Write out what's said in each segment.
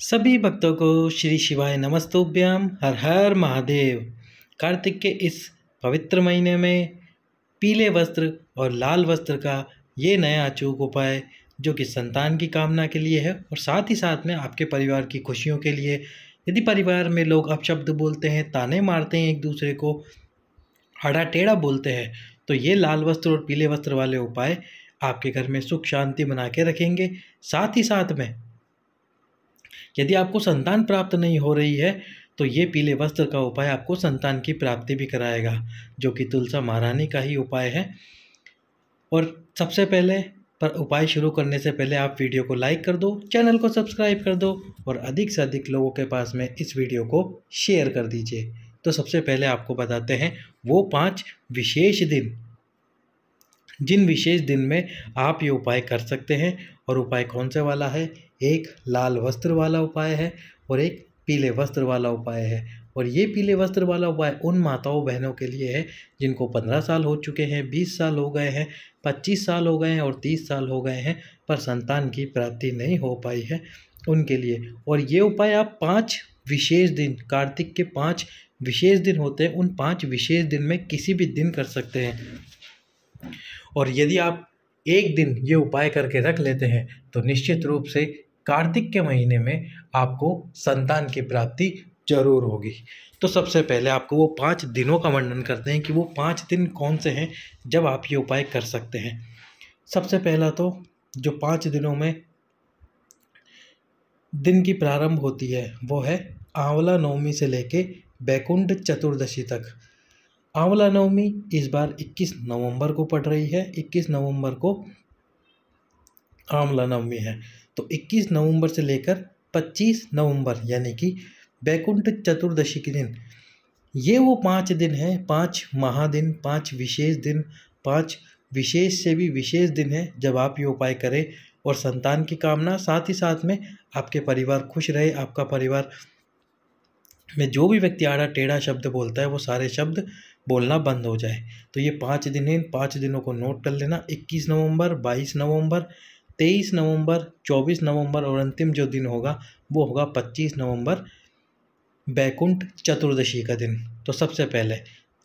सभी भक्तों को श्री शिवाय नमस्तुभ्यम। हर हर महादेव। कार्तिक के इस पवित्र महीने में पीले वस्त्र और लाल वस्त्र का ये नया अचूक उपाय जो कि संतान की कामना के लिए है और साथ ही साथ में आपके परिवार की खुशियों के लिए। यदि परिवार में लोग अपशब्द बोलते हैं, ताने मारते हैं, एक दूसरे को आड़ा टेढ़ा बोलते हैं, तो ये लाल वस्त्र और पीले वस्त्र वाले उपाय आपके घर में सुख शांति बना के रखेंगे। साथ ही साथ में यदि आपको संतान प्राप्त नहीं हो रही है तो ये पीले वस्त्र का उपाय आपको संतान की प्राप्ति भी कराएगा, जो कि तुलसा महारानी का ही उपाय है। और सबसे पहले पर उपाय शुरू करने से पहले आप वीडियो को लाइक कर दो, चैनल को सब्सक्राइब कर दो और अधिक से अधिक लोगों के पास में इस वीडियो को शेयर कर दीजिए। तो सबसे पहले आपको बताते हैं वो 5 विशेष दिन, जिन विशेष दिन में आप ये उपाय कर सकते हैं। और उपाय कौन से वाला है? एक लाल वस्त्र वाला उपाय है और एक पीले वस्त्र वाला उपाय है। और ये पीले वस्त्र वाला उपाय उन माताओं बहनों के लिए है जिनको 15 साल हो चुके हैं, 20 साल हो गए हैं, 25 साल हो गए हैं और 30 साल हो गए हैं, पर संतान की प्राप्ति नहीं हो पाई है, उनके लिए। और ये उपाय आप 5 विशेष दिन, कार्तिक के 5 विशेष दिन होते हैं, उन 5 विशेष दिन में किसी भी दिन कर सकते हैं। और यदि आप एक दिन ये उपाय करके रख लेते हैं तो निश्चित रूप से कार्तिक के महीने में आपको संतान की प्राप्ति जरूर होगी। तो सबसे पहले आपको वो 5 दिनों का वर्णन करते हैं कि वो 5 दिन कौन से हैं जब आप ये उपाय कर सकते हैं। सबसे पहला तो जो 5 दिनों में दिन की प्रारंभ होती है वो है आंवला नवमी से लेके बैकुंठ चतुर्दशी तक। आंवला नवमी इस बार 21 नवंबर को पड़ रही है। 21 नवंबर को आंवला नवमी है। तो 21 नवंबर से लेकर 25 नवंबर यानी कि बैकुंठ चतुर्दशी के दिन, ये वो 5 दिन हैं, 5 महादिन, 5 विशेष दिन, 5 विशेष से भी विशेष दिन है जब आप ये उपाय करें और संतान की कामना, साथ ही साथ में आपके परिवार खुश रहे, आपका परिवार में जो भी व्यक्ति आड़ा टेढ़ा शब्द बोलता है वो सारे शब्द बोलना बंद हो जाए। तो ये 5 दिन हैं, इन 5 दिनों को नोट कर लेना। 21 नवंबर, 22 नवंबर, 23 नवंबर, 24 नवंबर और अंतिम जो दिन होगा वो होगा 25 नवंबर, बैकुंठ चतुर्दशी का दिन। तो सबसे पहले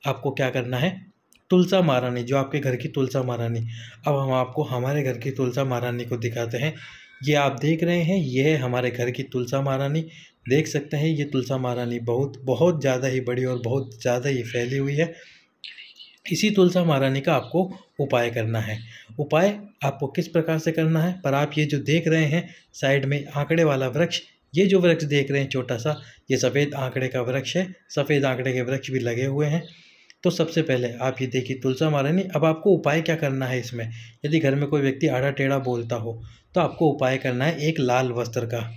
आपको क्या करना है, तुलसा महारानी, जो आपके घर की तुलसा महारानी। अब हम आपको हमारे घर की तुलसा महारानी को दिखाते हैं। ये आप देख रहे हैं, ये है हमारे घर की तुलसा महारानी। देख सकते हैं ये तुलसा महारानी बहुत ज़्यादा ही बड़ी और बहुत ज़्यादा ही फैली हुई है। इसी तुलसा महारानी का आपको उपाय करना है। उपाय आपको किस प्रकार से करना है, पर आप ये जो देख रहे हैं साइड में आंकड़े वाला वृक्ष, ये जो वृक्ष देख रहे हैं छोटा सा, ये सफ़ेद आंकड़े का वृक्ष है। सफ़ेद आंकड़े के वृक्ष भी लगे हुए हैं। तो सबसे पहले आप ये देखिए तुलसा महारानी। अब आपको उपाय क्या करना है इसमें, यदि घर में कोई व्यक्ति आड़ा टेढ़ा बोलता हो तो आपको उपाय करना है एक लाल वस्त्र का।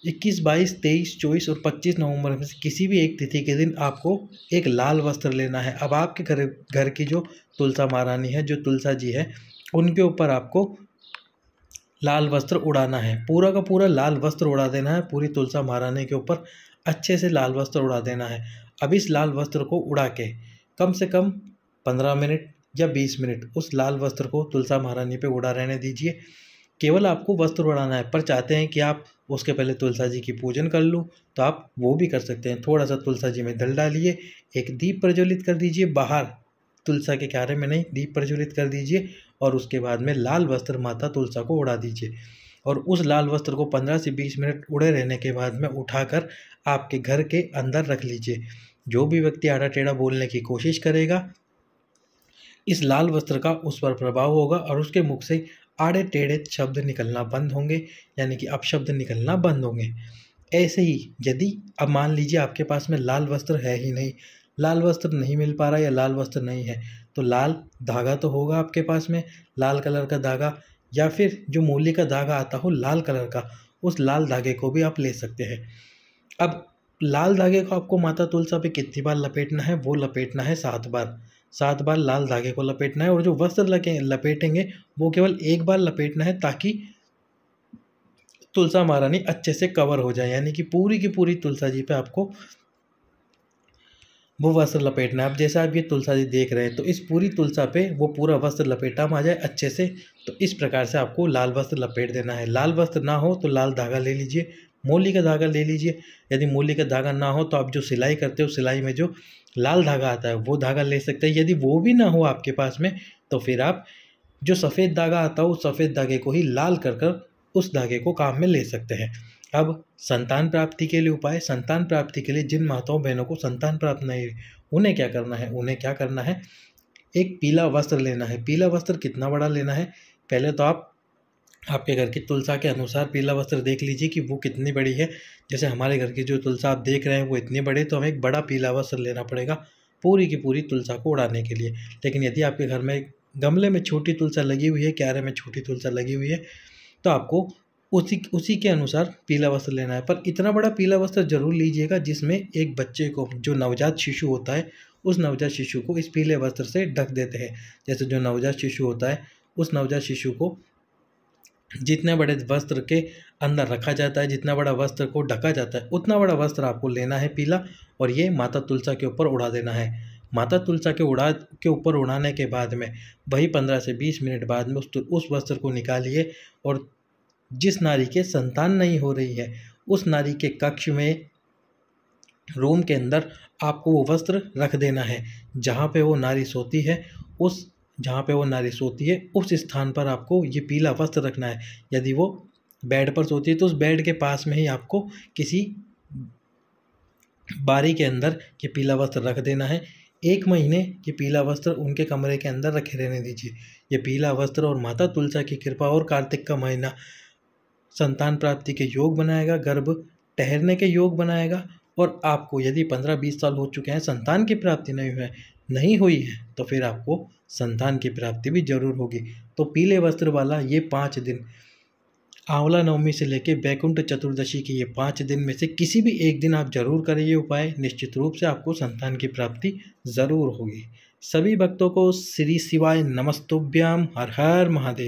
21, 22, 23, 24 और 25 नवंबर में से किसी भी एक तिथि के दिन आपको एक लाल वस्त्र लेना है। अब आपके घर की जो तुलसा महारानी है, जो तुलसा जी है, उनके ऊपर आपको लाल वस्त्र उड़ाना है। पूरा का पूरा लाल वस्त्र उड़ा देना है। पूरी तुलसा महारानी के ऊपर अच्छे से लाल वस्त्र उड़ा देना है। अब इस लाल वस्त्र को उड़ा के कम से कम 15 मिनट या 20 मिनट उस लाल वस्त्र को तुलसा महारानी पे उड़ा रहने दीजिए। केवल आपको वस्त्र उड़ाना है, पर चाहते हैं कि आप उसके पहले तुलसा जी की पूजन कर लूँ तो आप वो भी कर सकते हैं। थोड़ा सा तुलसा जी में जल डालिए, एक दीप प्रज्वलित कर दीजिए, बाहर तुलसा के क्यारे में नहीं, दीप प्रज्वलित कर दीजिए और उसके बाद में लाल वस्त्र माता तुलसा को उड़ा दीजिए। और उस लाल वस्त्र को 15 से 20 मिनट उड़े रहने के बाद में उठाकर आपके घर के अंदर रख लीजिए। जो भी व्यक्ति आड़ा टेढ़ा बोलने की कोशिश करेगा, इस लाल वस्त्र का उस पर प्रभाव होगा और उसके मुख से आड़े टेढ़े शब्द निकलना बंद होंगे, यानी कि अपशब्द निकलना बंद होंगे। ऐसे ही यदि अब मान लीजिए आपके पास में लाल वस्त्र है ही नहीं, लाल वस्त्र नहीं मिल पा रहा या लाल वस्त्र नहीं है, तो लाल धागा तो होगा आपके पास में, लाल कलर का धागा, या फिर जो मूली का धागा आता हो लाल कलर का, उस लाल धागे को भी आप ले सकते हैं। अब लाल धागे को आपको माता तुलसा पे कितनी बार लपेटना है, वो लपेटना है 7 बार। 7 बार लाल धागे को लपेटना है और जो वस्त्र लपेटेंगे वो केवल एक बार लपेटना है, ताकि तुलसा महारानी अच्छे से कवर हो जाए, यानी कि पूरी की पूरी तुलसा जी पे आपको वो वस्त्र लपेटना है। अब जैसे आप ये तुलसा जी देख रहे हैं तो इस पूरी तुलसा पे वो पूरा वस्त्र लपेटा आ जाए अच्छे से, तो इस प्रकार से आपको लाल वस्त्र लपेट देना है। लाल वस्त्र ना हो तो लाल धागा ले लीजिए, मूली का धागा ले लीजिए। यदि मूली का धागा ना हो तो आप जो सिलाई करते हो, सिलाई में जो लाल धागा आता है वो धागा ले सकते हैं। यदि वो भी ना हो आपके पास में तो फिर आप जो सफ़ेद धागा आता है उस सफ़ेद धागे को ही लाल कर कर उस धागे को काम में ले सकते हैं। अब संतान प्राप्ति के लिए उपाय। संतान प्राप्ति के लिए जिन माताओं बहनों को संतान प्राप्त नहीं, उन्हें क्या करना है, एक पीला वस्त्र लेना है। पीला वस्त्र कितना बड़ा लेना है, पहले तो आप आपके घर की तुलसा के अनुसार पीला वस्त्र देख लीजिए कि वो कितनी बड़ी है। जैसे हमारे घर की जो तुलसा आप देख रहे हैं वो इतनी बड़ी, तो हमें एक बड़ा पीला वस्त्र लेना पड़ेगा पूरी की पूरी तुलसा को उड़ाने के लिए। लेकिन यदि आपके घर में गमले में छोटी तुलसा लगी हुई है, क्यारे में छोटी तुलसा लगी हुई है, तो आपको उसी के अनुसार पीला वस्त्र लेना है। पर इतना बड़ा पीला वस्त्र जरूर लीजिएगा जिसमें एक बच्चे को, जो नवजात शिशु होता है, उस नवजात शिशु को इस पीले वस्त्र से ढक देते हैं। जैसे जो नवजात शिशु होता है उस नवजात शिशु को जितने बड़े वस्त्र के अंदर रखा जाता है, जितना बड़ा वस्त्र को ढका जाता है, उतना बड़ा वस्त्र आपको लेना है पीला, और ये माता तुलसा के ऊपर उड़ा देना है। माता तुलसा के ऊपर उड़ाने के बाद में वही 15 से 20 मिनट बाद में उस वस्त्र को निकालिए, और जिस नारी के संतान नहीं हो रही है उस नारी के कक्ष में, रूम के अंदर आपको वो वस्त्र रख देना है। जहाँ पे वो नारी सोती है उस स्थान पर आपको ये पीला वस्त्र रखना है। यदि वो बेड पर सोती है तो उस बेड के पास में ही आपको किसी बारी के अंदर ये पीला वस्त्र रख देना है। 1 महीने ये पीला वस्त्र उनके कमरे के अंदर रखे रहने दीजिए। ये पीला वस्त्र और माता तुलसा की कृपा और कार्तिक का महीना संतान प्राप्ति के योग बनाएगा, गर्भ ठहरने के योग बनाएगा। और आपको यदि 15-20 साल हो चुके हैं, संतान की प्राप्ति नहीं हुई है, तो फिर आपको संतान की प्राप्ति भी जरूर होगी। तो पीले वस्त्र वाला ये 5 दिन, आंवला नवमी से लेके बैकुंठ चतुर्दशी के ये 5 दिन में से किसी भी एक दिन आप जरूर करें ये उपाय, निश्चित रूप से आपको संतान की प्राप्ति जरूर होगी। सभी भक्तों को श्री शिवाय नमस्तुभ्याम। हर हर महादेव।